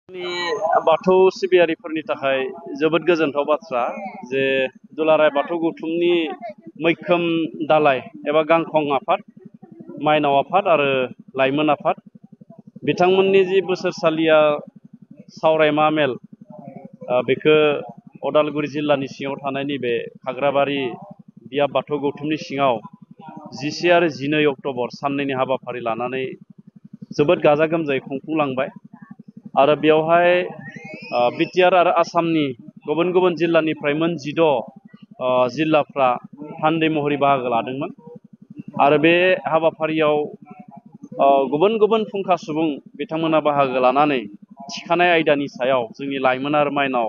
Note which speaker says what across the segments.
Speaker 1: बाथौ सिबियारिफोरनि थाखाय जोबोद गोजोनथाव बाथ्रा जे दुलाराय बाथौ गौथुमनि मैखोम दालाय एबा गांखं आफाद माइनाव आफाद आरो लाइमोन आफाद बिथांमोननि जि बोसोरसालिया सावरायमा मेल बेखौ अदालगुरि जिल्लानि सिङाव थानाय नैबे खाग्राबारि बिया बाथौ गौथुमनि सिङाव 10 आरो 12 अक्ट'बर साननैनि हाबाफारि लानानै जोबोद गाजा गोमजायै खुंफुंलांबाय आरो बेवहाय बिटिआर आरो आसामनि गुबुन गुबुन जिल्लानिफ्राय मोन 16 जिल्लाफ्रा थान्दै महरै बाहागो लादोंमोन आरो बे हाबाफारियाव गुबुन गुबुन फुंखा सुबुं बिथांमोना बाहागो लानानै थिखानाय आयदानि सायाव जोंनि लाइमोन आरो माइनाव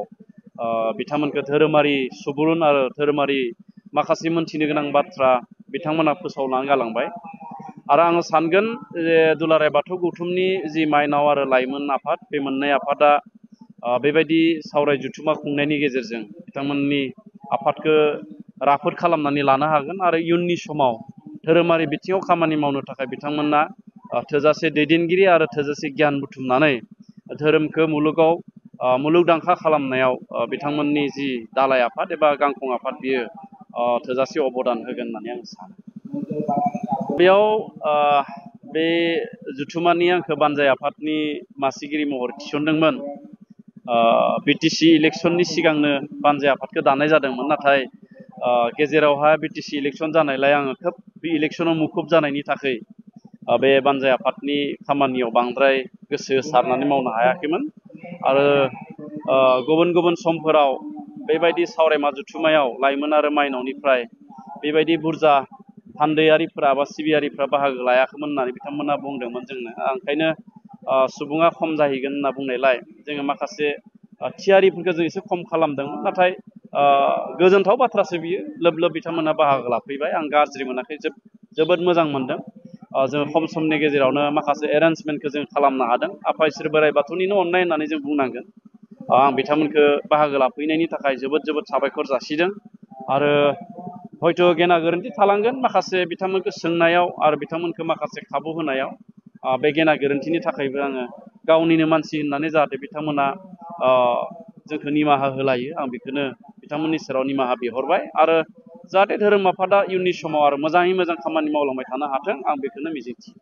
Speaker 1: बिथांमोनखौ धोरोमारि सुबुरुन आरो धोरोमारि माखासे मोनथिनो गोनां बाथ्रा बिथांमोना फोसावनानै गालांबाय आरो आङो सानगोन जे दुलाराय बाथौ गौथुमनि जि माइनाव आरो लाइमोन आफाद बे मोननै आफादा बेबायदि सावराय जुथुमा खुंनायनि गेजेरजों बिथांमोननि आफादखौ राफोद खालामनानै लानो हागोन आरो इयुननि समाव धोरोमारि बिथिङाव खामानि मावनो थाखाय बिथांमोना थोजासे दैदेनगिरि आरो थोजासे गियान बुथुमनानै धोरोमखौ मुलुगाव मुलुगदांखा खालामनायाव बिथांमोननि जि दालाय आफाद एबा गांखं आफाद बियो थोजासे अबदान होगोन होननानै आं सानो। बेयाव बे जुथुमानि आंखौ बानजाय आफादनि मासिगिरि महरै थिसनदोंमोन। बिटिसि इलेक्सननि सिगांनो बानजाय आफादखौ दानाय जादोंमोन, नाथाय गेजेरावहाय बिटिसि इलेक्सन जानायलाय आङो खोब बे इलेक्सनाव मुखुब जानायनि थाखाय बे बानजाय आफादनि खामानियाव बांद्राय गोसो होसारनानै मावनो हायाखैमोन आरो गुबुन गुबुन समफोराव बेबायदि सावरायमा जुथुमायाव लाइमोन आरो माइनावनिफ्राय बेबायदि बुरजा थान्दैयारिफ्रा बा सिबियारिफ्रा बाहागो लायाखैमोन होननानै बिथांमोना बुंदोंमोन जोंनो। ओंखायनो सुबुङा खम जाहैगोन होनना बुंनायलाय जोङो माखासे थियारिफोरखौ जों एसे खम खालामदोंमोन, नाथाय गोजोनथाव बाथ्रासो बियो। लोब लोब बिथांमोना बाहागो लाफैबाय, आं गाज्रि मोनाखै, जोबोद मोजां मोनदों। जोङो खम समनि गेजेरावनो माखासे एरेन्जमेन्टखौ जों खालामनो हादों। आफा इसोर बोराइ बाथौनिनो अननाय होननानै जों बुंनांगोन। आं बिथांमोनखौ बाहागो लाफैनायनि थाखाय जोबोद जोबोद साबायखर जासिदों आरो हयथ' गेना गोरोन्थि थालांगोन माखासे बिथांमोनखौ सोंनायाव आरो बिथांमोनखौ माखासे खाबु होनायाव। बे गेना गोरोन्थिनि थाखायबो आङो गावनिनो मानसि होननानै जाहाथे बिथांमोना जोंखौ निमाहा होलायो, आं बेखौनो बिथांमोननि सेराव निमाहा बिहरबाय आरो जाहाथे धोरोम आफादा इयुननि समाव आरो मोजाङै मोजां खामानि मावलांबाय थानो हाथों, आं बेखौनो मिजिंथियो।